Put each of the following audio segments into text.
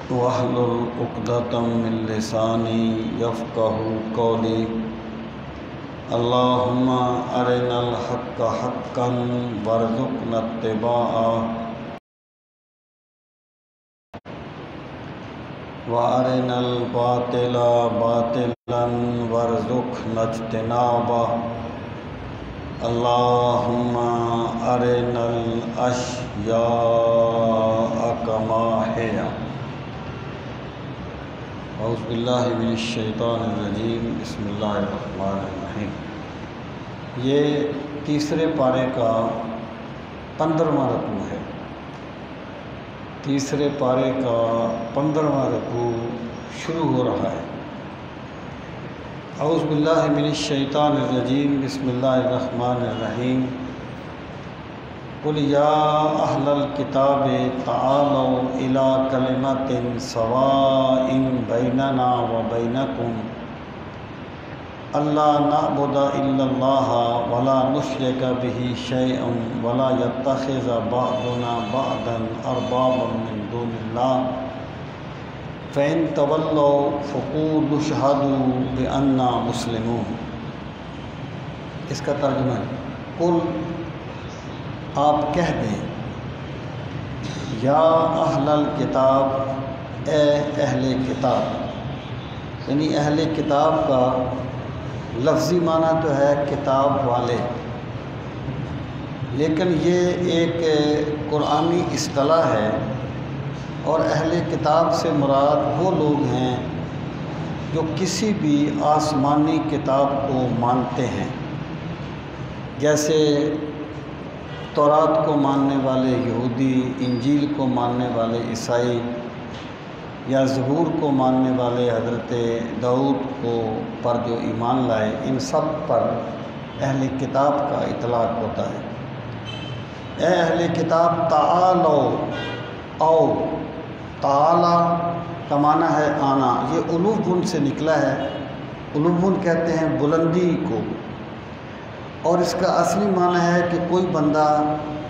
واحلل عقدۃ من لسانی یفقہوا قولی اللہم ارنا الحق حقا وارزقنا اتباعہ وارنا الباطل باطلا وارزقنا اجتنابہ اللہم ارنا الاشیاء کما ہی۔ اعوذ باللہ من الشیطان الرجیم، بسم اللہ الرحمن الرحیم۔ یہ تیسرے پارے کا 15واں رکوع ہے۔ تیسرے پارے کا 15واں رکوع شروع ہو رہا ہے۔ اعوذ باللہ من الشیطان الرجیم، بسم اللہ الرحمن الرحیم۔ قل یا اہل الکتاب تعالوا الی کلمۃ سواء بیننا وبینکم الا نعبد الا اللہ ولا نشرک بہ شیئا ولا یتخذ بعضنا بعضا اربابا من دون اللہ فإن تولوا فقولوا اشہدوا بأننا مسلمون۔ اس کا ترجمہ ہے، قل آپ کہہ دیں، یا اہل الکتاب، اے اہل کتاب، یعنی اہل کتاب کا لفظی معنی تو ہے کتاب والے، لیکن یہ ایک قرآنی اصطلاح ہے، اور اہل کتاب سے مراد وہ لوگ ہیں جو کسی بھی آسمانی کتاب کو مانتے ہیں، جیسے تورات کو ماننے والے یہودی، انجیل کو ماننے والے عیسائی، یا زبور کو ماننے والے حضرت داؤد کو پر جو ایمان لائے، ان سب پر اہل کتاب کا اطلاق ہوتا ہے۔ اے اہل کتاب تعالو، آؤ، تعالی کا معنی ہے آنا، یہ علوبن سے نکلا ہے۔ علوبن کہتے ہیں بلندی کو، اور اس کا اصلی معنی ہے کہ کوئی بندہ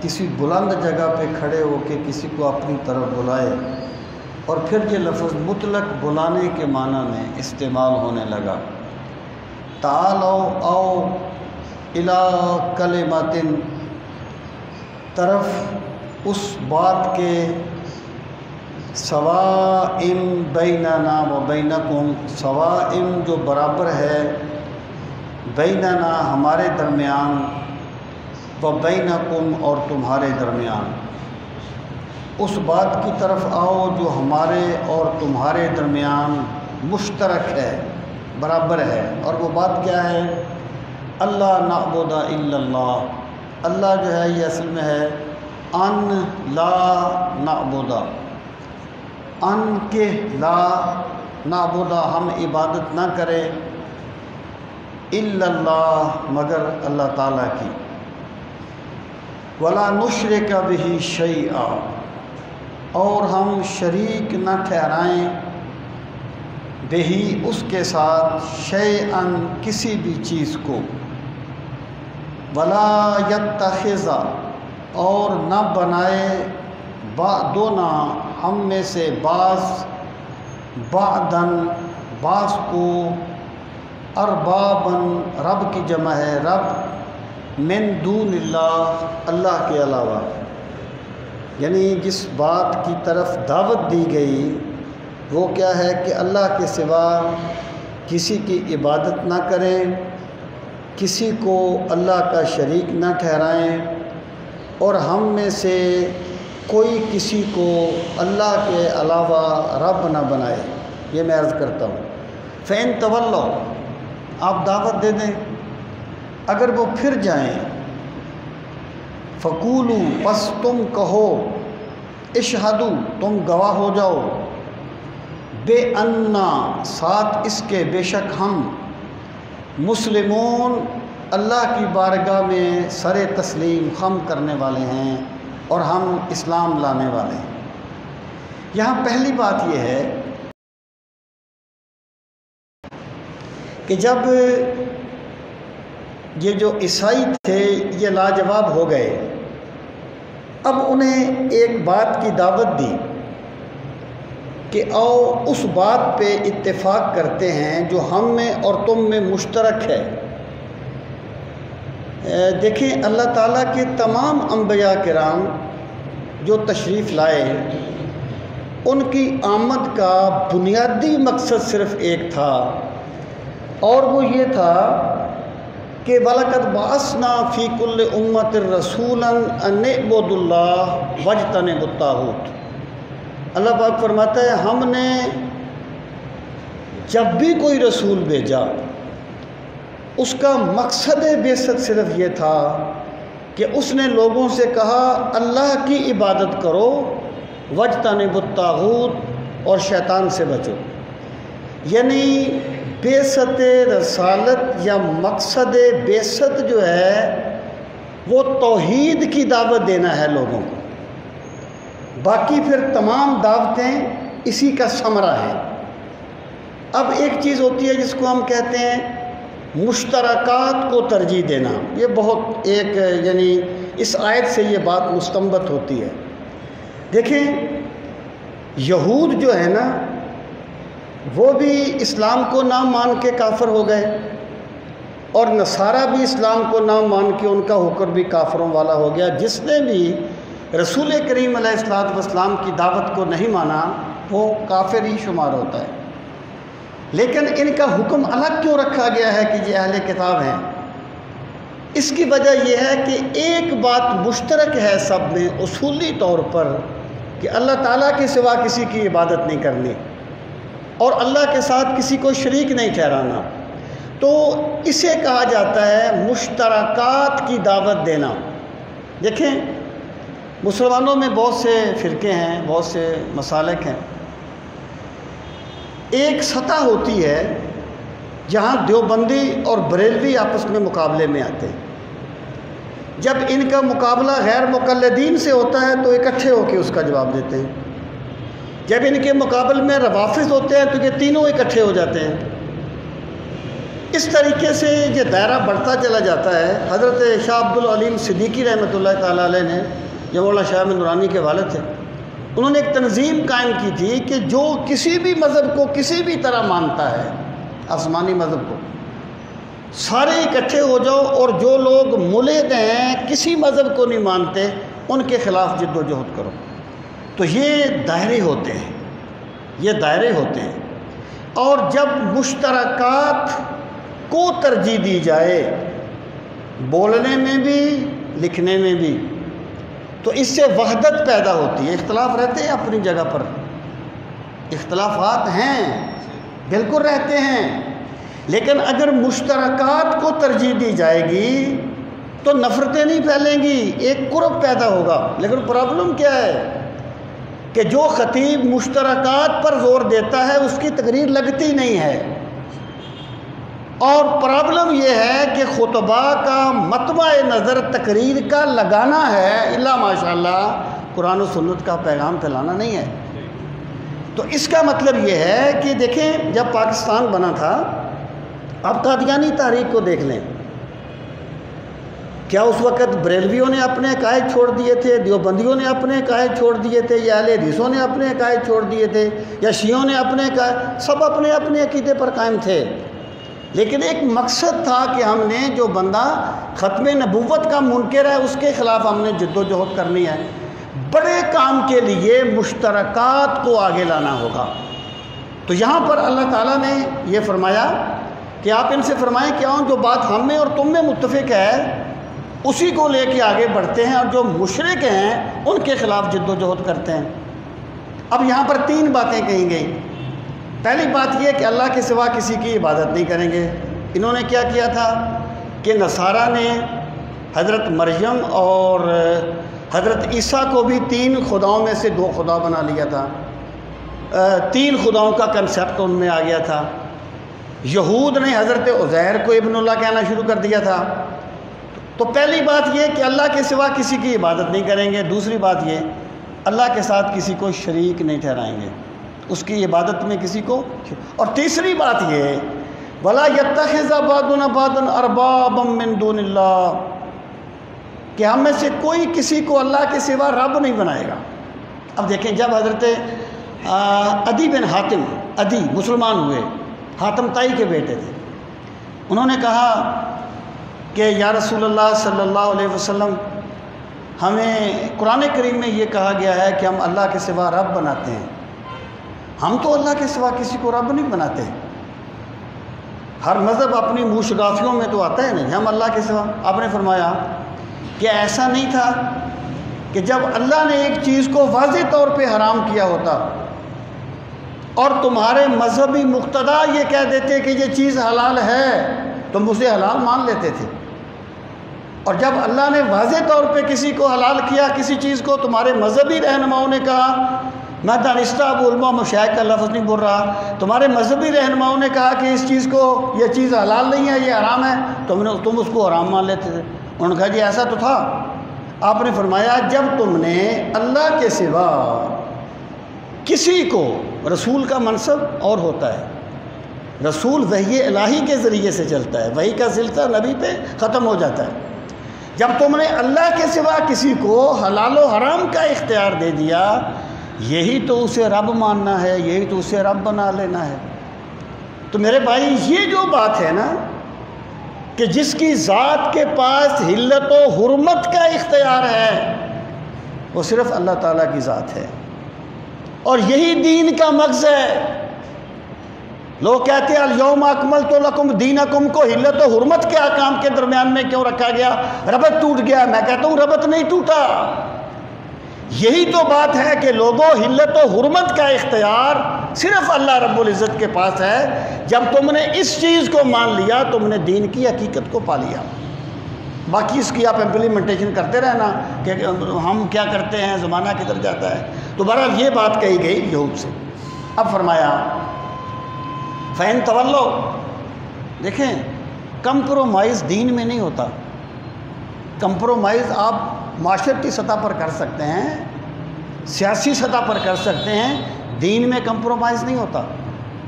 کسی بلند جگہ پہ کھڑے ہو کے کسی کو اپنی طرف بلائے، اور پھر یہ لفظ مطلق بلانے کے معنی میں استعمال ہونے لگا۔ تعالو، آؤ، الی کلمۃ، طرف اس بات کے، سواء بیننا و بینکم، سواء جو برابر ہے، بیننا ہمارے درمیان، و بینکم اور تمہارے درمیان، اس بات کی طرف آؤ جو ہمارے اور تمہارے درمیان مشترک ہے، برابر ہے۔ اور وہ بات کیا ہے؟ اللہ نعبد الا اللہ، اللہ جو ہے یہ اصل میں ہے ان لا نعبد، ان کے لا نعبد، ہم عبادت نہ کریں، الا اللہ مگر اللہ تعالیٰ کی، ولا نشرک بہ شیئا اور ہم شریک نہ ٹھہرائیں، بہ اس کے ساتھ، شیئا کسی بھی چیز کو، ولا یتخذ اور نہ بنائے، بعضنا ہم میں سے بعض، بعضاً بعض کو، ارباباً رب کی جمع ہے رب، من دون اللہ اللہ کے علاوہ، یعنی جس بات کی طرف دعوت دی گئی وہ کیا ہے کہ اللہ کے سوا کسی کی عبادت نہ کریں، کسی کو اللہ کا شریک نہ ٹھہرائیں، اور ہم میں سے کوئی کسی کو اللہ کے علاوہ رب نہ بنائے۔ یہ میں عرض کرتا ہوں، فَإِن تَوَلَّوْا آپ دعوت دے دیں، اگر وہ پھر جائیں، فَقُولُوا پس تم کہو، اشہدوا تم گواہ ہو جاؤ، بِأَنَّا ساتھ اس کے بے شک ہم، مسلمون اللہ کی بارگاہ میں سر تسلیم خم کرنے والے ہیں، اور ہم اسلام لانے والے ہیں۔ یہاں پہلی بات یہ ہے کہ جب یہ جو عیسائی تھے یہ لاجواب ہو گئے، اب انہیں ایک بات کی دعوت دی کہ آؤ اس بات پہ اتفاق کرتے ہیں جو ہم میں اور تم میں مشترک ہے۔ دیکھیں اللہ تعالیٰ کے تمام انبیاء کرام جو تشریف لائے، ان کی آمد کا بنیادی مقصد صرف ایک تھا، اور وہ یہ تھا کہ وَلَقَدْ بَعَثْنَا فِي كُلِّ أُمَّةٍ رَسُولًا أَنِ اعْبُدُوا اللَّهَ وَاجْتَنِبُوا الطَّاغُوتَ۔ اللہ پاک فرماتا ہے ہم نے جب بھی کوئی رسول بھیجا، اس کا مقصد بعثت صرف یہ تھا کہ اس نے لوگوں سے کہا اللہ کی عبادت کرو، وَاجْتَنِبُوا الطَّاغُوتَ، اور شیطان سے بچو۔ یعنی بعثت رسالت یا مقصد بعثت جو ہے وہ توحید کی دعوت دینا ہے لوگوں کو، باقی پھر تمام دعوتیں اسی کا ثمرہ ہیں۔ اب ایک چیز ہوتی ہے جس کو ہم کہتے ہیں مشترکات کو ترجیح دینا، یہ بہت ایک یعنی اس آیت سے یہ بات مستنبط ہوتی ہے۔ دیکھیں یہود جو ہے نا وہ بھی اسلام کو نہ مان کے کافر ہو گئے، اور نصارہ بھی اسلام کو نہ مان کے ان کا ہو کر بھی کافروں والا ہو گیا۔ جس نے بھی رسول کریم علیہ السلام کی دعوت کو نہیں مانا وہ کافر ہی شمار ہوتا ہے۔ لیکن ان کا حکم الگ کیوں رکھا گیا ہے کہ یہ اہل کتاب ہیں؟ اس کی وجہ یہ ہے کہ ایک بات مشترک ہے سب میں اصولی طور پر، کہ اللہ تعالیٰ کے سوا کسی کی عبادت نہیں کرنی اور اللہ کے ساتھ کسی کو شریک نہیں ٹھہرانا۔ تو اسے کہا جاتا ہے مشترکات کی دعوت دینا۔ دیکھیں مسلمانوں میں بہت سے فرقے ہیں، بہت سے مسالک ہیں۔ ایک سطح ہوتی ہے جہاں دیوبندی اور بریلوی آپس میں مقابلے میں آتے ہیں۔ جب ان کا مقابلہ غیر مقلدین سے ہوتا ہے تو اکٹھے ہو کے اس کا جواب دیتے ہیں۔ جب ان کے مقابل میں روافض ہوتے ہیں تو یہ تینوں اکٹھے ہو جاتے ہیں۔ اس طریقے سے یہ دائرہ بڑھتا چلا جاتا ہے۔ حضرت شاہ عبد العلیم صدیقی رحمۃ اللہ تعالیٰ علیہ نے، جو مولانا شاہ احمد نورانی کے والد تھے، انہوں نے ایک تنظیم قائم کی تھی کہ جو کسی بھی مذہب کو کسی بھی طرح مانتا ہے، آسمانی مذہب کو، سارے اکٹھے ہو جاؤ، اور جو لوگ ملحد ہیں کسی مذہب کو نہیں مانتے ان کے خلاف جد و جہد کرو۔ تو یہ دائرے ہوتے ہیں، یہ دائرے ہوتے ہیں۔ اور جب مشترکات کو ترجیح دی جائے بولنے میں بھی لکھنے میں بھی، تو اس سے وحدت پیدا ہوتی ہے۔ اختلاف رہتے ہیں اپنی جگہ پر، اختلافات ہیں بالکل رہتے ہیں، لیکن اگر مشترکات کو ترجیح دی جائے گی تو نفرتیں نہیں پھیلیں گی، ایک قرب پیدا ہوگا۔ لیکن پرابلم کیا ہے کہ جو خطیب مشترکات پر زور دیتا ہے اس کی تقریر لگتی نہیں ہے، اور پرابلم یہ ہے کہ خطبہ کا مطمع نظر تقریر کا لگانا ہے، الا ماشاءاللہ قرآن و سنت کا پیغام پھیلانا نہیں ہے۔ تو اس کا مطلب یہ ہے کہ دیکھیں جب پاکستان بنا تھا، اب قادیانی تحریک کو دیکھ لیں، کیا اس وقت بریلویوں نے اپنے عقائد چھوڑ دیے تھے، دیوبندیوں نے اپنے عقائد چھوڑ دیے تھے، یا اہل حدیثوں نے اپنے عقائد چھوڑ دیے تھے، یا شیعوں نے اپنے عقائد، سب اپنے اپنے عقیدے پر قائم تھے۔ لیکن ایک مقصد تھا کہ ہم نے جو بندہ ختم نبوت کا منکر ہے اس کے خلاف ہم نے جد و جہد کرنی ہے۔ بڑے کام کے لیے مشترکات کو آگے لانا ہوگا۔ تو یہاں پر اللہ تعالیٰ نے یہ فرمایا کہ آپ ان سے فرمائیں کہ جو بات ہم میں اور تم میں متفق ہے اسی کو لے کے آگے بڑھتے ہیں، اور جو مشرک ہیں ان کے خلاف جد و جہد کرتے ہیں۔ اب یہاں پر تین باتیں کہیں گئی۔ پہلی بات یہ کہ اللہ کے سوا کسی کی عبادت نہیں کریں گے۔ انہوں نے کیا کیا تھا کہ نصارہ نے حضرت مریم اور حضرت عیسیٰ کو بھی تین خداؤں میں سے دو خدا بنا لیا تھا، تین خداؤں کا کنسیپٹ ان میں آ گیا تھا۔ یہود نے حضرت عزیر کو ابن اللہ کہنا شروع کر دیا تھا۔ تو پہلی بات یہ کہ اللہ کے سوا کسی کی عبادت نہیں کریں گے۔ دوسری بات یہ اللہ کے ساتھ کسی کو شریک نہیں ٹھہرائیں گے، اس کی عبادت میں کسی کو۔ اور تیسری بات یہ وَلَا يَتَّخِذَ بَعْضُنَا بَعْضًا أَرْبَابًا مِّن دُونِ اللَّهِ، کہ ہم میں سے کوئی کسی کو اللہ کے سوا رب نہیں بنائے گا۔ اب دیکھیں جب حضرت عدی بن حاتم، عدی مسلمان ہوئے، حاتم طائی کے بیٹے تھے۔ انہوں نے کہا کہ یا رسول اللہ صلی اللہ علیہ وسلم، ہمیں قرآن کریم میں یہ کہا گیا ہے کہ ہم اللہ کے سوا رب بناتے ہیں، ہم تو اللہ کے سوا کسی کو رب نہیں بناتے۔ ہر مذہب اپنی موشگافیوں میں تو آتا ہے نہیں، ہم اللہ کے سوا۔ آپ نے فرمایا کہ ایسا نہیں تھا کہ جب اللہ نے ایک چیز کو واضح طور پہ حرام کیا ہوتا اور تمہارے مذہبی مقتدا یہ کہہ دیتے کہ یہ چیز حلال ہے، تم اسے حلال مان لیتے تھے، اور جب اللہ نے واضح طور پہ کسی کو حلال کیا کسی چیز کو، تمہارے مذہبی رہنماؤں نے کہا، میں دانستہ ابو علماء مشائخ کا لفظ نہیں بول رہا، تمہارے مذہبی رہنماؤں نے کہا کہ اس چیز کو، یہ چیز حلال نہیں ہے، یہ حرام ہے، تم اس کو حرام مان لیتے تھے۔ انہوں نے کہا جی ایسا تو تھا۔ آپ نے فرمایا جب تم نے اللہ کے سوا کسی کو، رسول کا منصب اور ہوتا ہے، رسول وحی الہی کے ذریعے سے چلتا ہے، وحی کا سلسلہ نبی پہ ختم ہو جاتا ہے۔ جب تم نے اللہ کے سوا کسی کو حلال و حرام کا اختیار دے دیا، یہی تو اسے رب ماننا ہے، یہی تو اسے رب بنا لینا ہے۔ تو میرے بھائی یہ جو بات ہے نا کہ جس کی ذات کے پاس حلت و حرمت کا اختیار ہے، وہ صرف اللہ تعالیٰ کی ذات ہے، اور یہی دین کا مغز ہے۔ لوگ کہتے ہیں الیوم اکملت لکم دینکم کو حلت و حرمت کے احکام کے درمیان میں کیوں رکھا گیا؟ ربط ٹوٹ گیا۔ میں کہتا ہوں ربط نہیں ٹوٹا، یہی تو بات ہے کہ لوگوں حلت و حرمت کا اختیار صرف اللہ رب العزت کے پاس ہے۔ جب تم نے اس چیز کو مان لیا، تم نے دین کی حقیقت کو پا لیا۔ باقی اس کی آپ امپلیمنٹیشن کرتے رہنا کہ ہم کیا کرتے ہیں، زمانہ کدھر جاتا ہے۔ تو بہرحال یہ بات کہی گئی یہود سے۔ اب فرمایا فَإِن تَوَلَّوْا، دیکھیں کمپرومائز دین میں نہیں ہوتا۔ کمپرومائز آپ معاشرتی سطح پر کر سکتے ہیں، سیاسی سطح پر کر سکتے ہیں، دین میں کمپرومائز نہیں ہوتا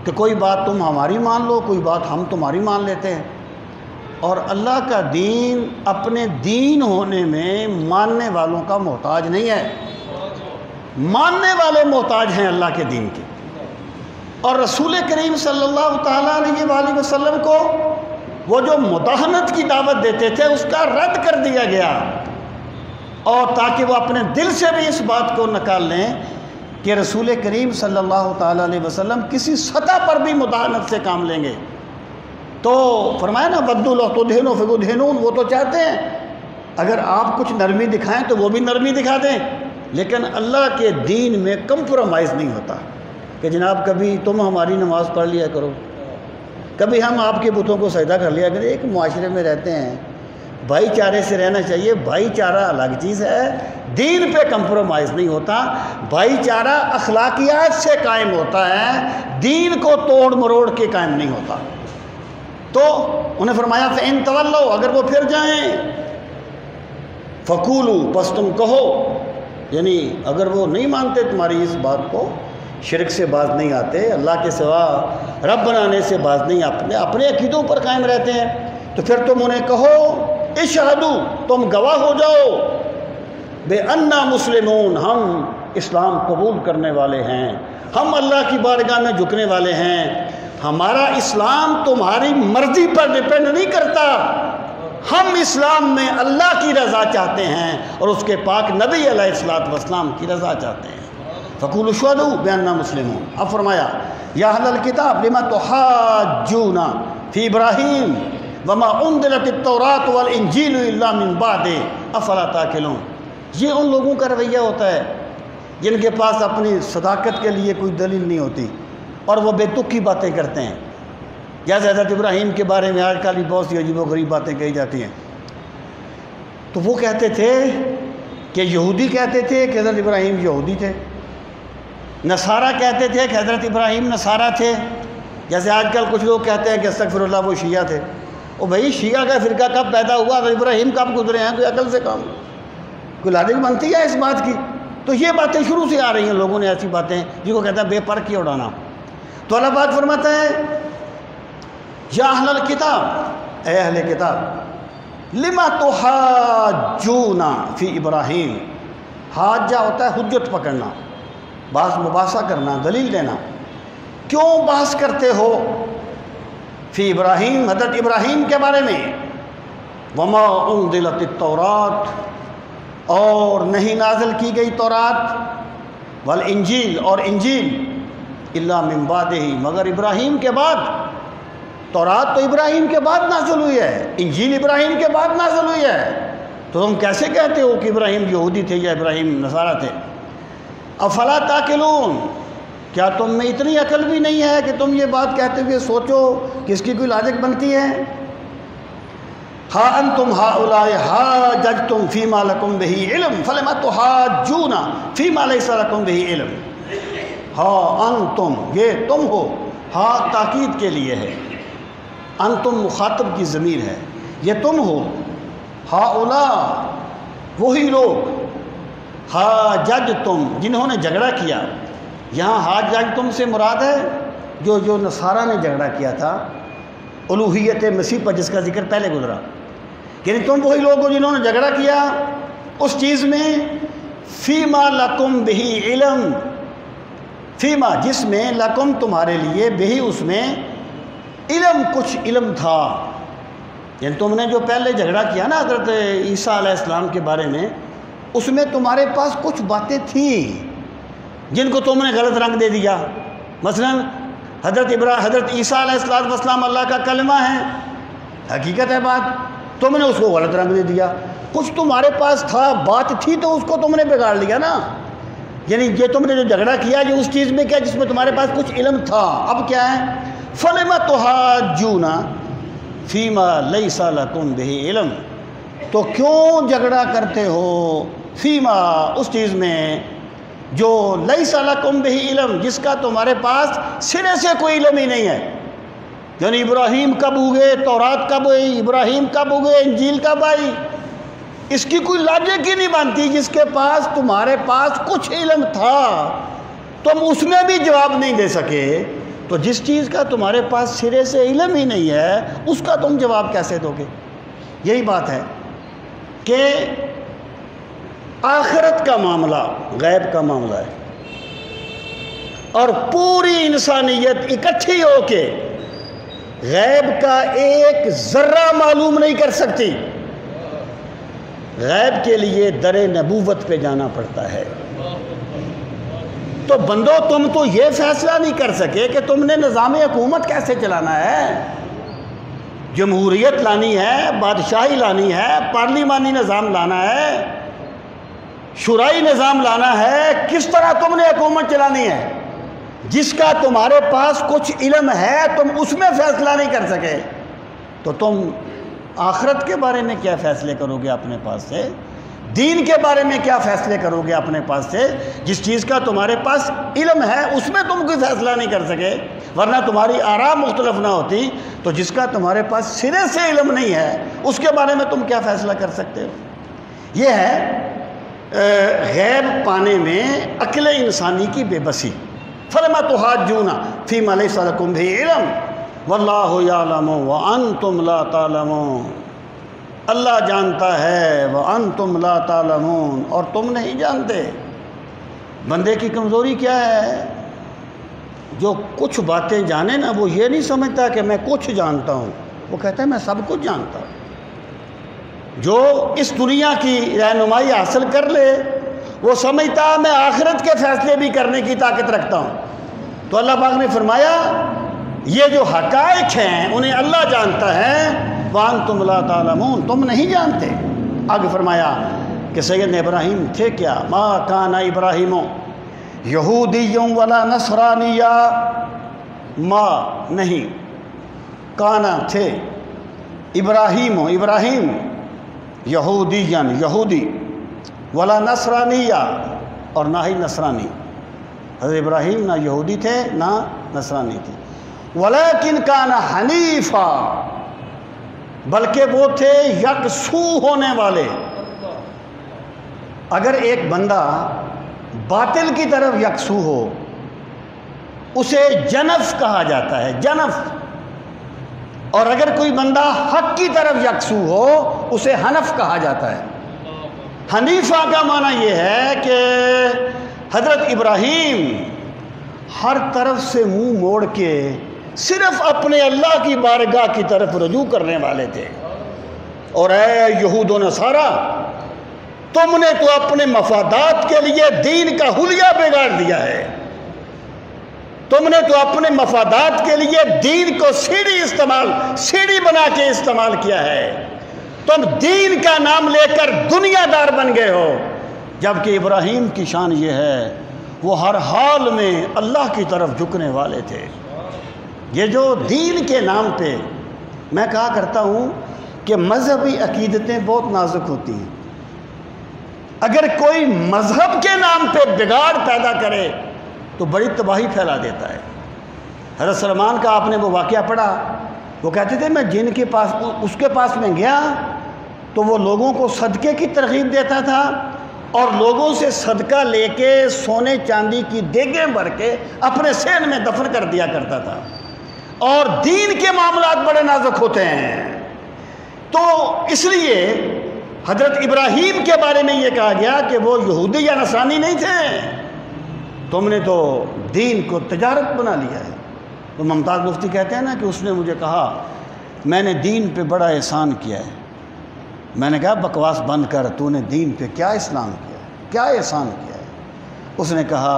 کہ کوئی بات تم ہماری مان لو، کوئی بات ہم تمہاری مان لیتے ہیں۔ اور اللہ کا دین اپنے دین ہونے میں ماننے والوں کا محتاج نہیں ہے، ماننے والے محتاج ہیں اللہ کے دین کے۔ اور رسول کریم صلی اللہ تعالیٰ علیہ وآلہ وسلم کو وہ جو مداہنت کی دعوت دیتے تھے اس کا رد کر دیا گیا، اور تاکہ وہ اپنے دل سے بھی اس بات کو نکال لیں کہ رسول کریم صلی اللہ تعالیٰ علیہ وسلم کسی سطح پر بھی مداہنت سے کام لیں گے۔ تو فرمایا نا وَدُّوا لَوْ تُدْهِنُوا فَيُدْهِنُونَ، وہ تو چاہتے ہیں اگر آپ کچھ نرمی دکھائیں تو وہ بھی نرمی دکھا دیں، لیکن اللہ کے دین میں کمپرومائز نہیں ہوتا کہ جناب کبھی تم ہماری نماز پڑھ لیا کرو، کبھی ہم آپ کے بتوں کو سجدہ کر لیا کریں۔ ایک معاشرے میں رہتے ہیں، بھائی چارے سے رہنا چاہیے۔ بھائی چارہ الگ چیز ہے، دین پہ کمپرومائز نہیں ہوتا۔ بھائی چارہ اخلاقیات سے قائم ہوتا ہے، دین کو توڑ مروڑ کے قائم نہیں ہوتا۔ تو انہیں فرمایا فَإِن تَوَلَّوْا، اگر وہ پھر جائیں، فَقُولُوا، بس تم کہو، یعنی اگر وہ نہیں مانتے تمہاری اس بات کو، شرک سے باز نہیں آتے، اللہ کے سوا رب بنانے سے باز نہیں، اپنے عقیدوں پر قائم رہتے ہیں، تو پھر تم انہیں کہو اشہدوا، تم گواہ ہو جاؤ، بِأَنَّا مُسْلِمُونَ، ہم اسلام قبول کرنے والے ہیں، ہم اللہ کی بارگاہ میں جھکنے والے ہیں۔ ہمارا اسلام تمہاری مرضی پر ڈیپینڈ نہیں کرتا، ہم اسلام میں اللہ کی رضا چاہتے ہیں اور اس کے پاک نبی علیہ الصلوۃ والسلام کی رضا چاہتے ہیں۔ فَقُولُوا اشْهَدُوا بِأَنَّا مُسْلِمُونَ۔ اب فرمایا یا اہل الکتاب لِمَ تُحَاجُّونَ فِی ابراہیم وَمَا أُنزِلَتِ التَّوْرَاةُ وَالْإِنجِیلُ إِلَّا مِن بَعْدِهِ أَفَلَا تَعْقِلُونَ۔ یہ ان لوگوں کا رویہ ہوتا ہے جن کے پاس اپنی صداقت کے لیے کوئی دلیل نہیں ہوتی اور وہ بے تک کی باتیں کرتے ہیں۔ یا حضرت ابراہیم کے بارے میں آج کل بہت سی عجیب و غریب باتیں کہی جاتی ہیں۔ تو وہ کہتے تھے کہ یہودی کہتے تھے کہ حضرت ابراہیم یہودی تھے، نصارہ کہتے تھے کہ حضرت ابراہیم نصارہ تھے، جیسے آج کل کچھ لوگ کہتے ہیں کہ استغفر اللہ وہ شیعہ تھے۔ او بھائی شیعہ کا فرقہ کب پیدا ہوا؟ حضرت ابراہیم کب گزرے ہیں؟ کوئی عقل سے کام، کوئی لاجک بنتی ہے اس بات کی؟ تو یہ باتیں شروع سے آ رہی ہیں، لوگوں نے ایسی باتیں جن کو کہتا ہے بے پر کی اڑانا۔ تو اللہ پاک فرماتا ہے یا اہل الکتاب، اے اہل کتاب، لما تحاجون فی ابراہیم۔ حاجہ ہوتا ہے حجت پکڑنا، بحث مباحثہ کرنا، دلیل دینا۔ کیوں بحث کرتے ہو فی ابراہیم، حضرت ابراہیم کے بارے میں؟ وما انزلت التورات، اور نہیں نازل کی گئی تورات، والانجیل، اور انجیل، الا من بعدہ، مگر ابراہیم کے بعد۔ تورات تو ابراہیم کے بعد نازل ہوئی ہے، انجیل ابراہیم کے بعد نازل ہوئی ہے، تو تم کیسے کہتے ہو کہ ابراہیم یہودی تھے یا ابراہیم نصارہ تھے؟ افلا تاقلون، کیا تم میں اتنی عقل بھی نہیں ہے کہ تم یہ بات کہتے ہوئے سوچو کہ اس کی کوئی لاجک بنتی ہے؟ ہا انتم ہؤلاء حاججتم فیما لکم بہ علم فلم تحاجون فیما لیس لکم بہ علم۔ ہا انتم، یہ تم ہو، ہا تاکید کے لیے ہے، انتم مخاطب کی ضمیر ہے، یہ تم ہو، ہؤلاء وہی لوگ، حاججتم جنہوں نے جھگڑا کیا۔ یہاں حاججتم سے مراد ہے جو نصارہ نے جھگڑا کیا تھا الوہیت مسیح پر، جس کا ذکر پہلے گزرا، یعنی تم وہی لوگ ہو جنہوں نے جھگڑا کیا اس چیز میں، فیما لکم بہ علم، فیما جس میں، لکم تمہارے لیے، بہی اس میں، علم کچھ علم تھا، یعنی تم نے جو پہلے جھگڑا کیا نا حضرت عیسیٰ علیہ السلام کے بارے میں، اس میں تمہارے پاس کچھ باتیں تھیں جن کو تم نے غلط رنگ دے دیا۔ مثلا حضرت عیسیٰ علیہ السلام اللہ کا کلمہ ہے، حقیقت ہے بات، تم نے اس کو غلط رنگ دے دیا۔ کچھ تمہارے پاس تھا، بات تھی، تو اس کو تم نے بگاڑ لیا نا، یعنی یہ تم نے جو جھگڑا کیا یہ اس چیز میں کیا جس میں تمہارے پاس کچھ علم تھا۔ اب کیا ہے؟ فَلِمَ تُحَاجُّونَ فِيمَا لَيْسَ لَكُمْ بِهِ علم، تو کیوں جھگڑا کرتے ہو فیما اس چیز میں جو لیس لکم بہ علم، جس کا تمہارے پاس سرے سے کوئی علم ہی نہیں ہے۔ یعنی ابراہیم کب ہوئے، تورات کب ہوئی، ابراہیم کب ہوئے، انجیل کب آئی، اس کی کوئی لاجک ہی نہیں بنتی۔ جس کے پاس تمہارے پاس کچھ علم تھا تم اس میں بھی جواب نہیں دے سکے، تو جس چیز کا تمہارے پاس سرے سے علم ہی نہیں ہے اس کا تم جواب کیسے دو گے؟ یہی بات ہے کہ آخرت کا معاملہ غیب کا معاملہ ہے، اور پوری انسانیت اکٹھی ہو کے غیب کا ایک ذرہ معلوم نہیں کر سکتی۔ غیب کے لیے در نبوت پہ جانا پڑتا ہے۔ تو بندو تم تو یہ فیصلہ نہیں کر سکے کہ تم نے نظام حکومت کیسے چلانا ہے، جمہوریت لانی ہے، بادشاہی لانی ہے، پارلیمانی نظام لانا ہے، شورائی نظام لانا ہے، کس طرح تم نے حکومت چلانی ہے؟ جس کا تمہارے پاس کچھ علم ہے تم اس میں فیصلہ نہیں کر سکے، تو تم آخرت کے بارے میں کیا فیصلے کرو گے اپنے پاس سے؟ دین کے بارے میں کیا فیصلے کرو گے اپنے پاس سے؟ جس چیز کا تمہارے پاس علم ہے اس میں تم کوئی فیصلہ نہیں کر سکے، ورنہ تمہاری آراء مختلف نہ ہوتی، تو جس کا تمہارے پاس سرے سے علم نہیں ہے اس کے بارے میں تم کیا فیصلہ کر سکتے ہو؟ یہ ہے غیب پانے میں عقل انسانی کی بے بسی۔ فَلِمَ تُحَاجُّونَ فِيمَا لَيْسَ لَكُمْ بِهِ عِلْمٌ وَاللَّهُ يَعْلَمُ وَأَنْتُمْ لَا تَعْلَمُونَ، اللہ جانتا ہے وَأَنْتُمْ لَا تَعْلَمُونَ، اور تم نہیں جانتے۔ بندے کی کمزوری کیا ہے؟ جو کچھ باتیں جانے نا وہ یہ نہیں سمجھتا کہ میں کچھ جانتا ہوں، وہ کہتا ہے میں سب کچھ جانتا ہوں۔ جو اس دنیا کی رہنمائی حاصل کر لے وہ سمجھتا میں آخرت کے فیصلے بھی کرنے کی طاقت رکھتا ہوں۔ تو اللہ پاک نے فرمایا یہ جو حقائق ہیں انہیں اللہ جانتا ہے، وَأَنْتُمْ لَا تَعْلَمُونَ، تم نہیں جانتے۔ آگے فرمایا کہ سیدنا ابراہیم تھے کیا؟ مَا كَانَ إِبْرَاهِيمُ يَهُودِيٌّ وَلَا نَصْرَانِيًّا، ما نہیں، کانا تھے، ابراہیم یہودیاً یہودی، ولا نصرانیہ اور نہ ہی نصرانی۔ حضرت ابراہیم نہ یہودی تھے نہ نصرانی تھے، ولیکن کان حنیفا، بلکہ وہ تھے یکسو ہونے والے۔ اگر ایک بندہ باطل کی طرف یکسو ہو اسے جنف کہا جاتا ہے، جنف، اور اگر کوئی بندہ حق کی طرف یکسو ہو اسے حنف کہا جاتا ہے۔ حنیفہ کا معنی یہ ہے کہ حضرت ابراہیم ہر طرف سے منہ موڑ کے صرف اپنے اللہ کی بارگاہ کی طرف رجوع کرنے والے تھے۔ اور اے یہود و نصارہ، تم نے تو اپنے مفادات کے لیے دین کا حلیہ بگاڑ دیا ہے، تم نے تو اپنے مفادات کے لیے دین کو سیڑھی بنا کے استعمال کیا ہے، تم دین کا نام لے کر دنیا دار بن گئے ہو، جبکہ ابراہیم کی شان یہ ہے وہ ہر حال میں اللہ کی طرف جھکنے والے تھے۔ یہ جو دین کے نام پہ، میں کہا کرتا ہوں کہ مذہبی عقیدتیں بہت نازک ہوتی ہیں، اگر کوئی مذہب کے نام پہ بگاڑ پیدا کرے تو بڑی تباہی پھیلا دیتا ہے۔ حضرت سلمان کا آپ نے وہ واقعہ پڑھا، وہ کہتے تھے میں جن کے پاس اس کے پاس میں گیا تو وہ لوگوں کو صدقے کی ترغیب دیتا تھا اور لوگوں سے صدقہ لے کے سونے چاندی کی دیگیں بھر کے اپنے صحن میں دفن کر دیا کرتا تھا۔ اور دین کے معاملات بڑے نازک ہوتے ہیں، تو اس لیے حضرت ابراہیم کے بارے میں یہ کہا گیا کہ وہ یہودی یا نصرانی نہیں تھے، تم نے تو دین کو تجارت بنا لیا ہے۔ تو ممتاز مفتی کہتے ہیں نا کہ اس نے مجھے کہا میں نے دین پہ بڑا احسان کیا ہے۔ میں نے کہا بکواس بند کر، تو نے دین پہ کیا اسلام کیا ہے، کیا احسان کیا ہے؟ اس نے کہا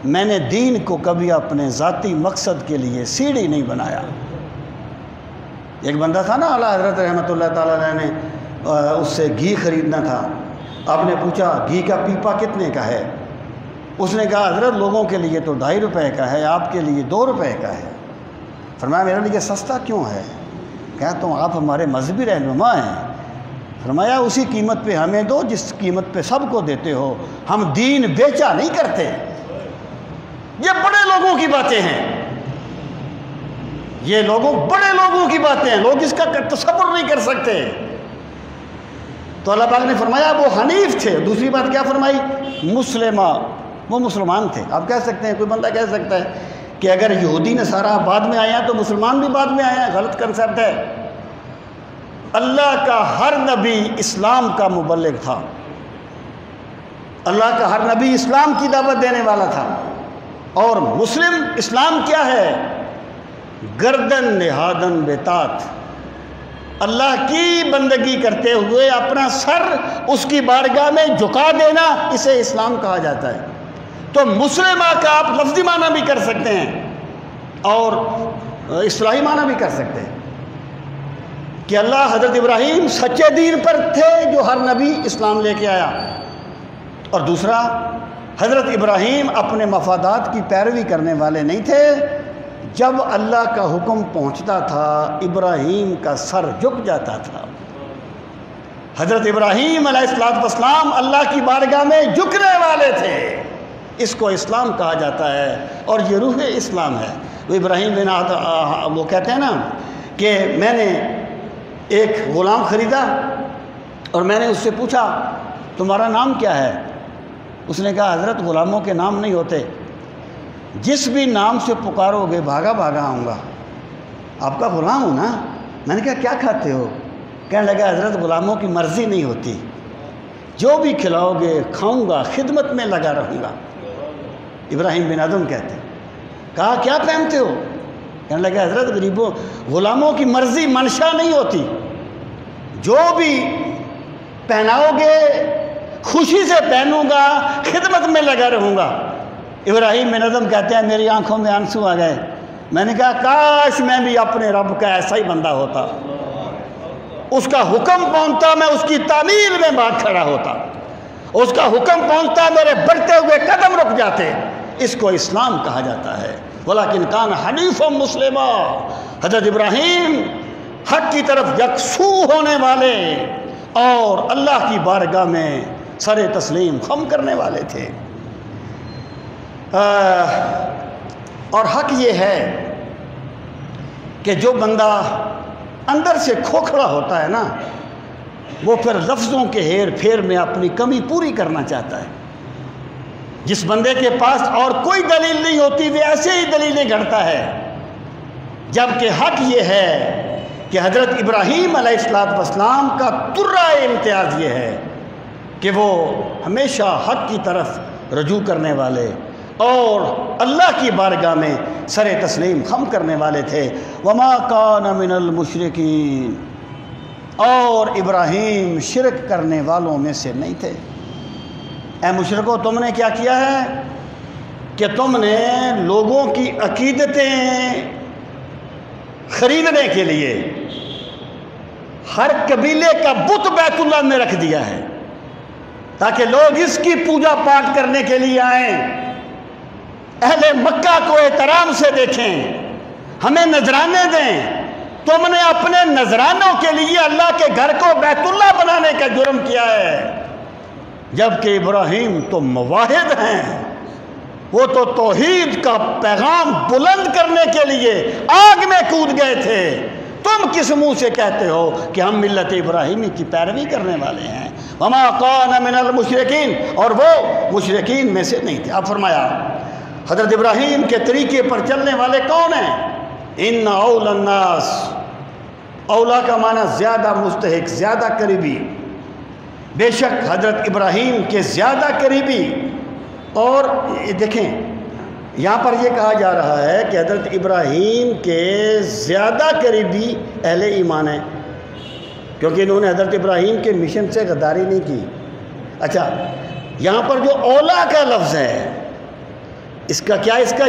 میں نے دین کو کبھی اپنے ذاتی مقصد کے لیے سیڑھی نہیں بنایا۔ ایک بندہ تھا نا اعلیٰ حضرت رحمۃ اللہ تعالیٰ علیہ نے اس سے گھی خریدنا تھا، آپ نے پوچھا گھی کا پیپا کتنے کا ہے؟ اس نے کہا حضرت لوگوں کے لیے تو 2.5 روپے کا ہے، آپ کے لیے 2 روپے کا ہے۔ فرمایا میرے لیے سستا کیوں ہے؟ کہا تم آپ ہمارے مذہبی رہنما ہیں۔ فرمایا اسی قیمت پہ ہمیں دو جس قیمت پہ سب کو دیتے ہو، ہم دین بیچا نہیں کرتے۔ یہ بڑے لوگوں کی باتیں ہیں، یہ بڑے لوگوں کی باتیں ہیں، لوگ اس کا تصور نہیں کر سکتے۔ تو اللہ پاک نے فرمایا وہ حنیف تھے۔ دوسری بات کیا فرمائی؟ مسلمہ، وہ مسلمان تھے۔ آپ کہہ سکتے ہیں، کوئی بندہ کہہ سکتا ہے کہ اگر یہودی نصارہ بعد میں آیا تو مسلمان بھی بعد میں آیا، غلط کنسیپٹ ہے۔ اللہ کا ہر نبی اسلام کا مبلغ تھا، اللہ کا ہر نبی اسلام کی دعوت دینے والا تھا۔ اور مسلم اسلام کیا ہے؟ گردن نہادن بتات، اللہ کی بندگی کرتے ہوئے اپنا سر اس کی بارگاہ میں جھکا دینا، اسے اسلام کہا جاتا ہے۔ تو مسلمہ کا آپ لفظی معنی بھی کر سکتے ہیں اور اصطلاحی معنی بھی کر سکتے ہیں کہ اللہ حضرت ابراہیم سچے دین پر تھے جو ہر نبی اسلام لے کے آیا، اور دوسرا حضرت ابراہیم اپنے مفادات کی پیروی کرنے والے نہیں تھے۔ جب اللہ کا حکم پہنچتا تھا ابراہیم کا سر جھک جاتا تھا۔ حضرت ابراہیم علیہ السلام اللہ کی بارگاہ میں جھکنے والے تھے، اس کو اسلام کہا جاتا ہے اور یہ روح اسلام ہے۔ وہ ابراہیم بن وہ کہتے ہیں نا کہ میں نے ایک غلام خریدا اور میں نے اس سے پوچھا تمہارا نام کیا ہے؟ اس نے کہا حضرت غلاموں کے نام نہیں ہوتے، جس بھی نام سے پکارو گے بھاگا بھاگا آؤں گا، آپ کا غلام ہوں نا۔ میں نے کہا کیا کھاتے ہو؟ کہنے لگا حضرت غلاموں کی مرضی نہیں ہوتی، جو بھی کھلاؤ گے کھاؤں گا، خدمت میں لگا رہوں گا۔ ابراہیم بن ادم کہتے ہیں۔ کہا کیا پہنتے ہو؟ کہنے لگا حضرت غریبوں غلاموں کی مرضی منشا نہیں ہوتی، جو بھی پہناؤ گے خوشی سے پہنوں گا، خدمت میں لگا رہوں گا۔ ابراہیم بن ادم کہتے ہیں میری آنکھوں میں آنسو آ گئے۔ میں نے کہا کاش میں بھی اپنے رب کا ایسا ہی بندہ ہوتا، اس کا حکم پہنچتا میں اس کی تعمیل میں بھاگ کھڑا ہوتا، اس کا حکم پہنچتا میرے بڑھتے ہوئے قدم رک جاتے۔ اس کو اسلام کہا جاتا ہے۔ ولیکن کان حنیفا مسلما، حضرت ابراہیم حق کی طرف یکسو ہونے والے اور اللہ کی بارگاہ میں سر تسلیم خم کرنے والے تھے۔ اور حق یہ ہے کہ جو بندہ اندر سے کھوکھلا ہوتا ہے نا، وہ پھر لفظوں کے ہیر پھیر میں اپنی کمی پوری کرنا چاہتا ہے۔ جس بندے کے پاس اور کوئی دلیل نہیں ہوتی وہ ایسے ہی دلیلیں گھڑتا ہے، جبکہ حق یہ ہے کہ حضرت ابراہیم علیہ السلام کا ترہ امتیاز یہ ہے کہ وہ ہمیشہ حق کی طرف رجوع کرنے والے اور اللہ کی بارگاہ میں سر تسلیم خم کرنے والے تھے۔ وما کان من المشرکین، اور ابراہیم شرک کرنے والوں میں سے نہیں تھے۔ اے مشرکو، تم نے کیا کیا ہے کہ تم نے لوگوں کی عقیدتیں خریدنے کے لیے ہر قبیلے کا بت بیت اللہ میں رکھ دیا ہے تاکہ لوگ اس کی پوجا پاٹ کرنے کے لیے آئیں، اہل مکہ کو احترام سے دیکھیں، ہمیں نذرانے دیں۔ تم نے اپنے نذرانوں کے لیے اللہ کے گھر کو بیت اللہ بنانے کا جرم کیا ہے، جبکہ ابراہیم تو موحد ہیں، وہ تو توحید کا پیغام بلند کرنے کے لیے آگ میں کود گئے تھے۔ تم کس منہ سے کہتے ہو کہ ہم ملت ابراہیمی کی پیروی کرنے والے ہیں؟ وما کان من المشرکین، اور وہ مشرکین میں سے نہیں تھے۔ اب فرمایا حضرت ابراہیم کے طریقے پر چلنے والے کون ہیں؟ ان اول الناس، اولا کا معنی زیادہ مستحق، زیادہ قریبی، بے شک حضرت ابراہیم کے زیادہ قریبی۔ اور دیکھیں یہاں پر یہ کہا جا رہا ہے کہ حضرت ابراہیم کے زیادہ قریبی اہل ایمان ہیں، کیونکہ انہوں نے حضرت ابراہیم کے مشن سے غداری نہیں کی۔ اچھا، یہاں پر جو اولا کا لفظ ہے، اس کا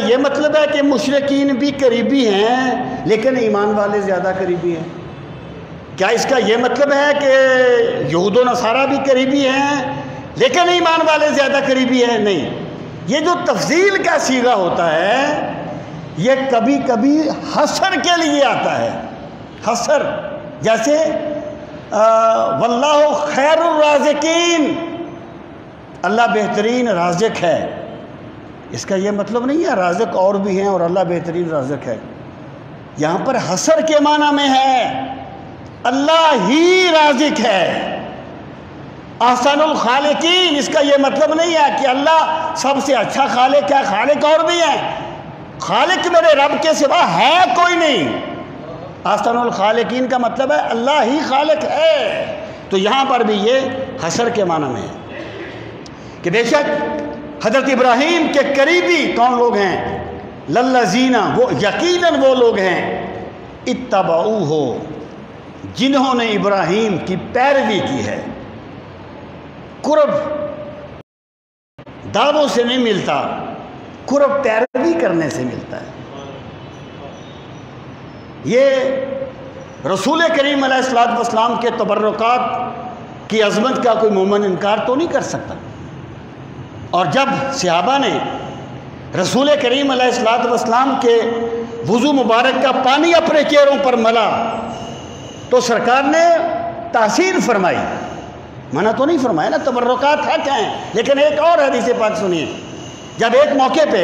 یہ مطلب ہے کہ مشرکین بھی قریبی ہیں لیکن ایمان والے زیادہ قریبی ہیں؟ کیا اس کا یہ مطلب ہے کہ یہود و نصارہ بھی قریبی ہیں لیکن ایمان والے زیادہ قریبی ہیں؟ نہیں، یہ جو تفضیل کا صیغہ ہوتا ہے یہ کبھی کبھی حصر کے لیے آتا ہے، حصر، جیسے واللہ خیر الرازقین، اللہ بہترین رازق ہے۔ اس کا یہ مطلب نہیں ہے رازق اور بھی ہیں اور اللہ بہترین رازق ہے، یہاں پر حصر کے معنی میں ہے اللہ ہی رازق ہے، احسن الخالقین۔ اس کا یہ مطلب نہیں ہے کہ اللہ سب سے اچھا خالق ہے، خالق اور بھی ہیں، خالق میرے رب کے سوا ہے کوئی نہیں۔ احسن الخالقین کا مطلب ہے اللہ ہی خالق ہے۔ تو یہاں پر بھی یہ حصر کے معنی میں ہے کہ بے شک حضرت ابراہیم کے قریبی کون لوگ ہیں؟ للذین، وہ یقیناً وہ لوگ ہیں، اتبعوہ، جنہوں نے ابراہیم کی پیروی کی ہے۔ قرب دعووں سے نہیں ملتا، قرب پیروی کرنے سے ملتا ہے۔ یہ رسول کریم علیہ السلام کے تبرکات کی عظمت کا کوئی مومن انکار تو نہیں کر سکتا۔ اور جب صحابہ نے رسول کریم علیہ السلام کے وضو مبارک کا پانی اپنے چہروں پر ملا تو سرکار نے تحسین فرمائی، منع تو نہیں فرمایا نا، تبرکات حق ہیں۔ لیکن ایک اور حدیث پاک سنیے، جب ایک موقع پہ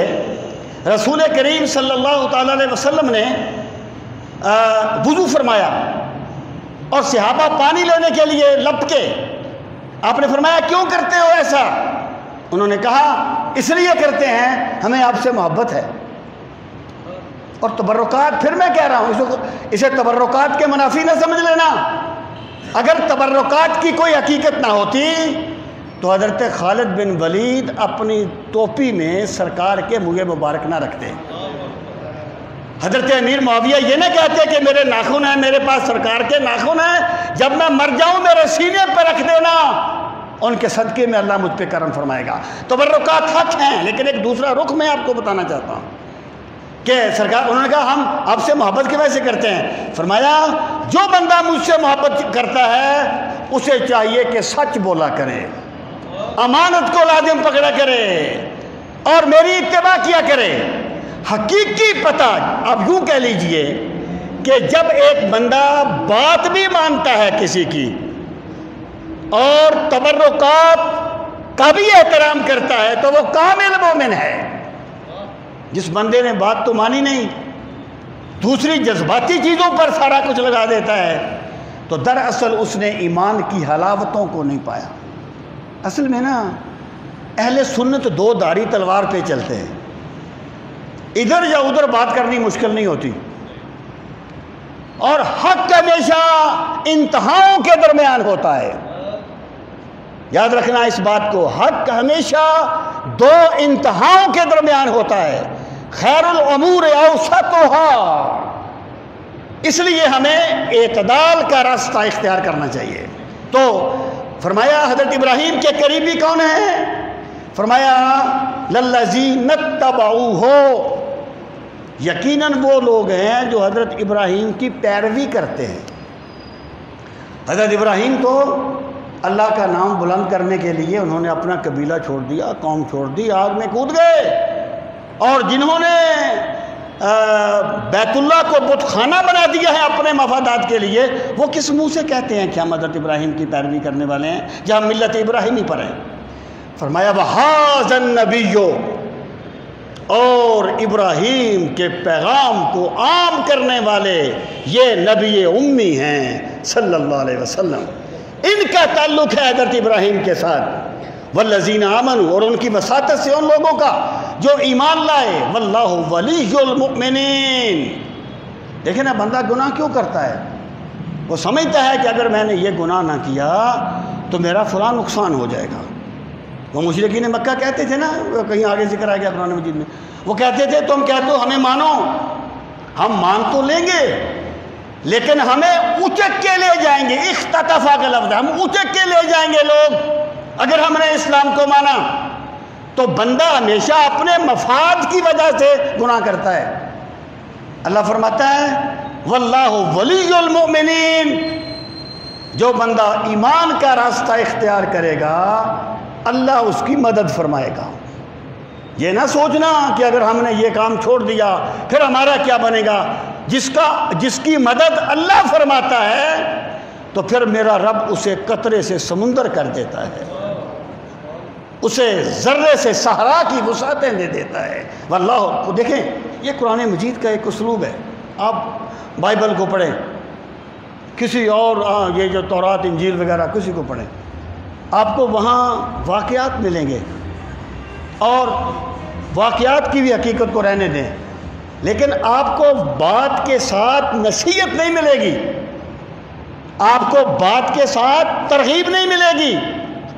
رسول کریم صلی اللہ تعالیٰ علیہ وسلم نے وضو فرمایا اور صحابہ پانی لینے کے لیے لپکے، آپ نے فرمایا کیوں کرتے ہو ایسا؟ انہوں نے کہا اس لیے کرتے ہیں ہمیں آپ سے محبت ہے۔ اور تبرکات، پھر میں کہہ رہا ہوں اسے تبرکات کے منافی نہ سمجھ لینا۔ اگر تبرکات کی کوئی حقیقت نہ ہوتی تو حضرت خالد بن ولید اپنی ٹوپی میں سرکار کے منہ مبارک نہ رکھتے، حضرت امیر معاویہ یہ نہ کہتے کہ میرے ناخن ہیں، میرے پاس سرکار کے ناخن ہیں، جب میں مر جاؤں میرے سینے پہ رکھ دینا، ان کے صدقے میں اللہ مجھ پہ کرم فرمائے گا۔ تبرکات حق ہیں، لیکن ایک دوسرا رخ میں آپ کو بتانا چاہتا ہوں کہ سرکار، انہوں نے کہا ہم آپ سے محبت کی وجہ سے کرتے ہیں۔ فرمایا جو بندہ مجھ سے محبت کرتا ہے اسے چاہیے کہ سچ بولا کرے، امانت کو لازم پکڑا کرے اور میری اتباع کیا کرے۔ حقیقی پتہ اب یوں کہہ لیجئے کہ جب ایک بندہ بات بھی مانتا ہے کسی کی اور تبرکات کا بھی احترام کرتا ہے تو وہ کامل مومن ہے۔ جس بندے نے بات تو مانی نہیں، دوسری جذباتی چیزوں پر سارا کچھ لگا دیتا ہے، تو دراصل اس نے ایمان کی حلاوتوں کو نہیں پایا۔ اصل میں نا اہل سنت دو دھاری تلوار پہ چلتے ہیں، ادھر یا ادھر بات کرنی مشکل نہیں ہوتی، اور حق ہمیشہ انتہاؤں کے درمیان ہوتا ہے۔ یاد رکھنا اس بات کو، حق ہمیشہ دو انتہاؤں کے درمیان ہوتا ہے، خیر الامور اوسطھا، اس لیے ہمیں اعتدال کا راستہ اختیار کرنا چاہیے۔ تو فرمایا حضرت ابراہیم کے قریبی کون ہیں؟ فرمایا للذین اتبعوہ، یقیناً وہ لوگ ہیں جو حضرت ابراہیم کی پیروی کرتے ہیں۔ حضرت ابراہیم تو اللہ کا نام بلند کرنے کے لیے انہوں نے اپنا قبیلہ چھوڑ دیا، قوم چھوڑ دی، آگ میں کود گئے، اور جنہوں نے بیت اللہ کو بت خانہ بنا دیا ہے اپنے مفادات کے لیے، وہ کس منہ سے کہتے ہیں کہ ہم حضرت ابراہیم کی پیروی کرنے والے ہیں جہاں ملت ابراہیمی پر ہیں؟ فرمایا وَهَٰذَا النَّبِيُّ، اور ابراہیم کے پیغام کو عام کرنے والے یہ نبی امی ہیں صلی اللہ علیہ وسلم، ان کا تعلق ہے حضرت ابراہیم کے ساتھ۔ والذین آمنوا، اور ان کی وساطت سے ان لوگوں کا جو ایمان لائے، واللہ ولی المؤمنین۔ دیکھیں نا، بندہ گناہ کیوں کرتا ہے؟ وہ سمجھتا ہے کہ اگر میں نے یہ گناہ نہ کیا تو میرا فلاں نقصان ہو جائے گا۔ وہ مشرکین مکہ کہتے تھے نا، کہیں آگے ذکر آ گیا قرآن مجید میں، وہ کہتے تھے تم کہتے ہو ہمیں مانو، ہم مان تو لیں گے لیکن ہمیں اچک کے لے جائیں گے، اختطفا کا لفظ ہے، ہم اچک کے لے جائیں گے لوگ اگر ہم نے اسلام کو مانا۔ تو بندہ ہمیشہ اپنے مفاد کی وجہ سے گناہ کرتا ہے۔ اللہ فرماتا ہے واللہ ولی المؤمنین، جو بندہ ایمان کا راستہ اختیار کرے گا اللہ اس کی مدد فرمائے گا۔ یہ نہ سوچنا کہ اگر ہم نے یہ کام چھوڑ دیا پھر ہمارا کیا بنے گا۔ جس کی مدد اللہ فرماتا ہے تو پھر میرا رب اسے قطرے سے سمندر کر دیتا ہے، اسے ذرے سے صحرا کی وسعتیں دے دیتا ہے۔ واللہ، دیکھیں یہ قرآن مجید کا ایک اسلوب ہے۔ آپ بائبل کو پڑھیں، کسی اور یہ جو تورات انجیل وغیرہ کسی کو پڑھیں، آپ کو وہاں واقعات ملیں گے، اور واقعات کی بھی حقیقت کو رہنے دیں، لیکن آپ کو بات کے ساتھ نصیحت نہیں ملے گی، آپ کو بات کے ساتھ ترغیب نہیں ملے گی۔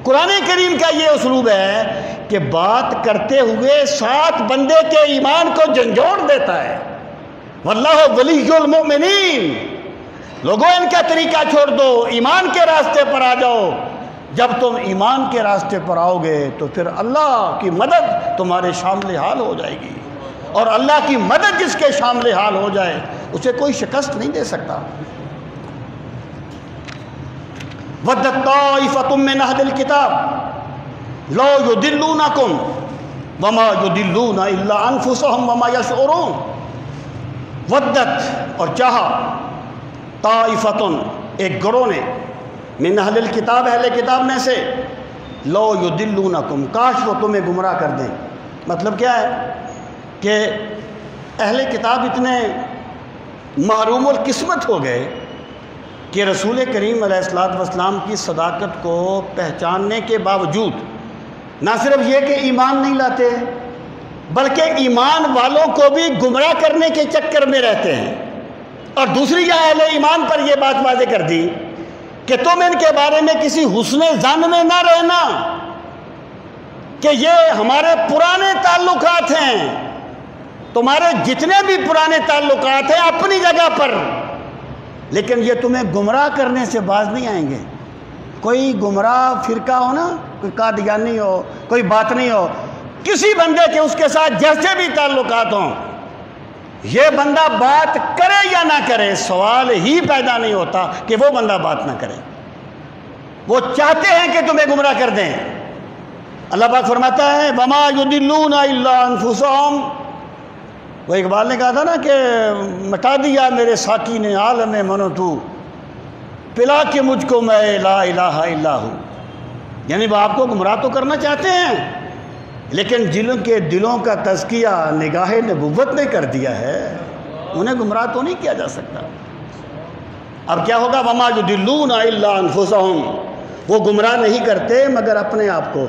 قرآن کریم کا یہ اسلوب ہے کہ بات کرتے ہوئے ساتھ بندے کے ایمان کو جھنجھوڑ دیتا ہے۔ واللہ ولی المؤمنین، لوگوں ان کا طریقہ چھوڑ دو، ایمان کے راستے پر آ جاؤ۔ جب تم ایمان کے راستے پر آؤ گے تو پھر اللہ کی مدد تمہارے شامل حال ہو جائے گی، اور اللہ کی مدد جس کے شامل حال ہو جائے اسے کوئی شکست نہیں دے سکتا۔ وَدَّتْ طَائِفَةٌ مِّنْ أَهْلِ الْكِتَابِ لَوْ يُضِلُّونَكُمْ وَمَا يُضِلُّونَ إِلَّا أَنفُسَهُمْ وَمَا يَشْعُرُونَ۔ وَدَّتْ، اور چاہا، طَائِفَةٌ، ایک گروہ نے، من اہل الکتاب، اہل کتاب میں سے، لو یضلونکم، کاش وہ تمہیں گمراہ کر دیں۔ مطلب کیا ہے کہ اہل کتاب اتنے محروم القسمت ہو گئے کہ رسول کریم علیہ السلام کی صداقت کو پہچاننے کے باوجود نہ صرف یہ کہ ایمان نہیں لاتے بلکہ ایمان والوں کو بھی گمراہ کرنے کے چکر میں رہتے ہیں۔ اور دوسری یہ اہل ایمان پر یہ بات واضح کر دی کہ تم ان کے بارے میں کسی حسن ظن میں نہ رہنا کہ یہ ہمارے پرانے تعلقات ہیں، تمہارے جتنے بھی پرانے تعلقات ہیں اپنی جگہ پر، لیکن یہ تمہیں گمراہ کرنے سے باز نہیں آئیں گے۔ کوئی گمراہ فرقہ ہو نا، کوئی قادیانی ہو، کوئی باطنی ہو، کسی بندے کے اس کے ساتھ جیسے بھی تعلقات ہوں، یہ بندہ بات کرے یا نہ کرے سوال ہی پیدا نہیں ہوتا کہ وہ بندہ بات نہ کرے۔ وہ چاہتے ہیں کہ تمہیں گمراہ کر دیں۔ اللہ پاک فرماتا ہے وَمَا يُضِلُّونَ إِلَّا أَنفُسَهُمْ۔ وہ اقبال نے کہا تھا نا کہ مٹا دیا میرے ساقی نے عالم منو تو، پلا کے مجھ کو میں لا الہ الا ہوں۔ یعنی وہ آپ کو گمراہ تو کرنا چاہتے ہیں لیکن جن کے دلوں کا تزکیہ نگاہ نبوت نے کر دیا ہے انہیں گمراہ تو نہیں کیا جا سکتا۔ اب کیا ہوگا؟ وَمَا يُضِلُّونَ إِلَّا أَنفُسَهُمْ، وہ گمراہ نہیں کرتے مگر اپنے آپ کو،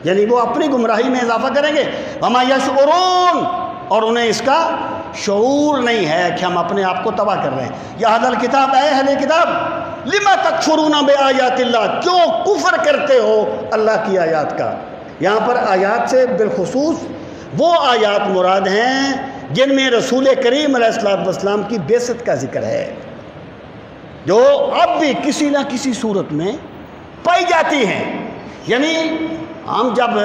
یعنی وہ اپنی گمراہی میں اضافہ کریں گے۔ وَمَا يَشْعُرُونَ، اور انہیں اس کا شعور نہیں ہے کہ ہم اپنے آپ کو تباہ کر رہے ہیں۔ یا اہل الکتاب، اے اہل کتاب، لِمَ تَکْفُرُونَ بِآیاتِ اللَّہ، کیوں کفر کرتے ہو اللہ کی آیات کا؟ یہاں پر آیات سے بالخصوص وہ آیات مراد ہیں جن میں رسول کریم علیہ السلام کی بعثت کا ذکر ہے، جو اب بھی کسی نہ کسی صورت میں پائی جاتی ہیں۔ یعنی ہم جب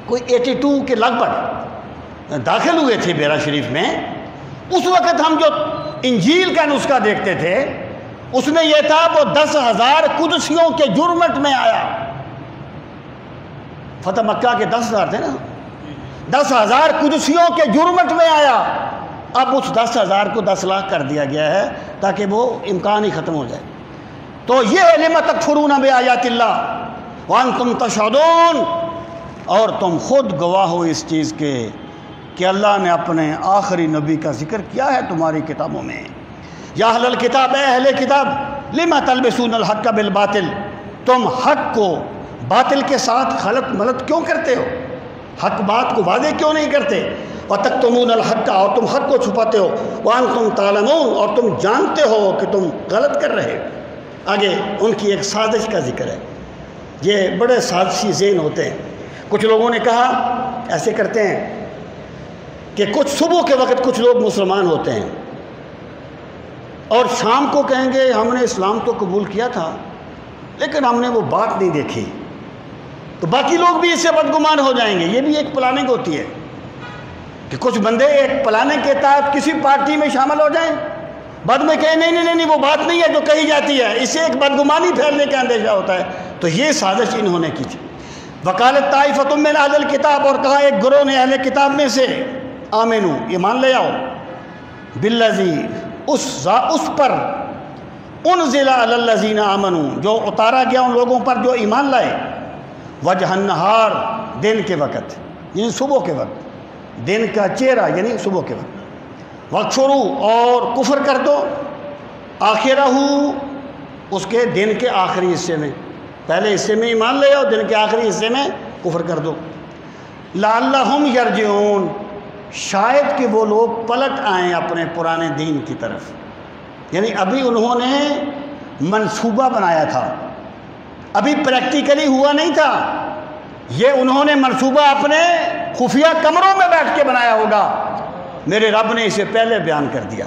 کوئی 82 کے لگ بھگ داخل ہوئے تھے بیرا شریف میں، اس وقت ہم جو انجیل کا نسخہ دیکھتے تھے اس میں یہ تھا وہ 10,000 قدسیوں کے جرمٹ میں آیا۔ فتح مکہ کے 10,000 تھے نا، 10,000 قدسیوں کے جرمٹ میں آیا۔ اب اس 10,000 کو 10 لاکھ کر دیا گیا ہے تاکہ وہ امکان ہی ختم ہو جائے۔ تو یہ لم تکفرون بآیات اللہ وانتم تشہدون، اور تم خود گواہ ہو اس چیز کے کہ اللہ نے اپنے آخری نبی کا ذکر کیا ہے تمہاری کتابوں میں۔ یا اہل الکتاب، اے اہل کتاب، لما تلبسون الحق بالباطل، تم حق کو باطل کے ساتھ خلط ملط کیوں کرتے ہو؟ حق بات کو واضح کیوں نہیں کرتے؟ وتکتمون الحق، اور تم حق کو چھپاتے ہو، وانتم تعلمون، اور تم جانتے ہو کہ تم غلط کر رہے ہو۔ آگے ان کی ایک سازش کا ذکر ہے۔ یہ بڑے سازشی ذہن ہوتے ہیں۔ کچھ لوگوں نے کہا، ایسے کرتے ہیں کہ کچھ صبح کے وقت کچھ لوگ مسلمان ہوتے ہیں اور شام کو کہیں گے ہم نے اسلام تو قبول کیا تھا لیکن ہم نے وہ بات نہیں دیکھی، تو باقی لوگ بھی اس سے بدگمان ہو جائیں گے۔ یہ بھی ایک پلاننگ ہوتی ہے کہ کچھ بندے ایک پلاننگ کے تحت کسی پارٹی میں شامل ہو جائیں، بعد میں کہیں نہیں وہ بات نہیں ہے جو کہی جاتی ہے، اس سے ایک بدگمانی پھیلنے کا اندیشہ ہوتا ہے۔ تو یہ سازش انہوں نے کی تھی۔ وقالت طائفۃ من اہل الکتاب، اور کہا ایک گروہ نے اہل کتاب میں سے، آمنو، ایمان لے آؤ، بالذی، اس پر، انزل علی الذین آمنو، جو اتارا گیا ان لوگوں پر جو ایمان لائے، وجہ النہار، دن کے وقت، یعنی صبح کے وقت، دن کا چہرہ یعنی صبح کے وقت، وَاکْفُرُوا، اور کفر کر دو، آخرہ، اس کے دن کے آخری حصے میں، پہلے حصے میں ایمان لے آؤ، دن کے آخری حصے میں کفر کر دو، لعلہم یرجعون، شاید کہ وہ لوگ پلٹ آئیں اپنے پرانے دین کی طرف۔ یعنی ابھی انہوں نے منصوبہ بنایا تھا، ابھی پریکٹیکلی ہوا نہیں تھا، یہ انہوں نے منصوبہ اپنے خفیہ کمروں میں بیٹھ کے بنایا ہوگا، میرے رب نے اسے پہلے بیان کر دیا۔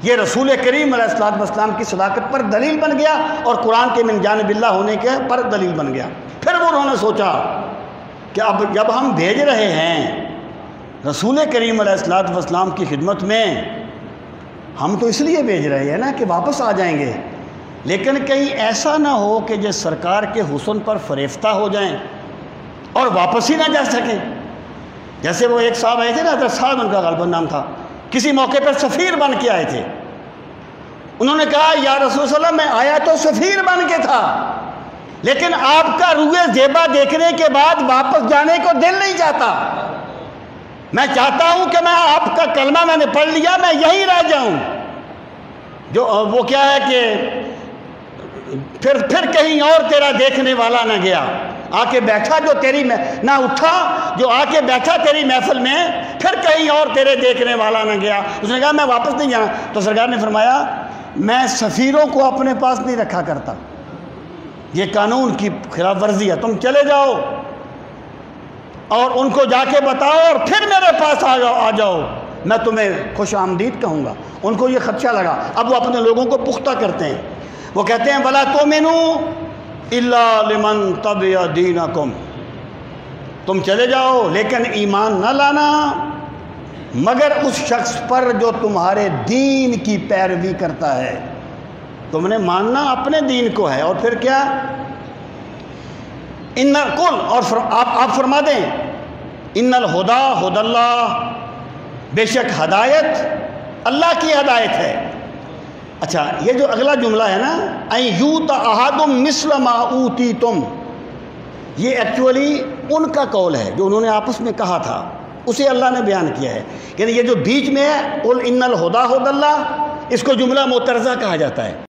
یہ رسول کریم علیہ السلام کی صداقت پر دلیل بن گیا اور قرآن کے من جانب اللہ ہونے کے پر دلیل بن گیا۔ پھر وہ انہوں نے سوچا کہ اب جب ہم بھیج رہے ہیں رسول کریم علیہ السلام کی خدمت میں، ہم تو اس لیے بھیج رہے ہیں نا کہ واپس آ جائیں گے، لیکن کہیں ایسا نہ ہو کہ جو سرکار کے حسن پر فریفتہ ہو جائیں اور واپس ہی نہ جا سکیں۔ جیسے وہ ایک صاحب آئے تھے نا، حضرت صاحب ان کا غالباً نام تھا، کسی موقع پر سفیر بن کے آئے تھے۔ انہوں نے کہا یا رسول اللہ، میں آیا تو سفیر بن کے تھا لیکن آپ کا روئے زیبا دیکھنے کے بعد واپس جانے کو دل نہیں چاہتا، میں چاہتا ہوں کہ میں آپ کا کلمہ میں نے پڑھ لیا، میں یہیں رہ جاؤں۔ جو وہ کیا ہے کہ پھر کہیں اور تیرا دیکھنے والا نہ گیا، آ کے بیٹھا جو تیری نہ اٹھا، جو آ کے بیٹھا تیری محفل میں، پھر کہیں اور تیرے دیکھنے والا نہ گیا۔ اس نے کہا میں واپس نہیں جانا۔ تو سرکار نے فرمایا میں سفیروں کو اپنے پاس نہیں رکھا کرتا، یہ قانون کی خلاف ورزی ہے، تم چلے جاؤ اور ان کو جا کے بتاؤ اور پھر میرے پاس آ جاؤ، میں تمہیں خوش آمدید کہوں گا۔ ان کو یہ خدشہ لگا، اب وہ اپنے لوگوں کو پختہ کرتے ہیں، وہ کہتے ہیں وَلَا تُؤْمِنُوا إِلَّا لِمَنْ تَبِعَ دِينَكُمْ، تم چلے جاؤ لیکن ایمان نہ لانا مگر اس شخص پر جو تمہارے دین کی پیروی کرتا ہے، تم نے ماننا اپنے دین کو ہے۔ اور پھر کیا، ان کل، اور آپ فرما دیں ان الہدا ہدی اللہ، بے شک ہدایت اللہ کی ہدایت ہے۔ اچھا، یہ جو اگلا جملہ ہے نا، این یوت احدم مثل ما اوتیتم، یہ ایکچولی ان کا قول ہے جو انہوں نے آپس میں کہا تھا، اسے اللہ نے بیان کیا ہے۔ یعنی یہ جو بیچ میں ہے قل ان الہدا ہدی اللہ، اس کو جملہ معترضہ کہا جاتا ہے۔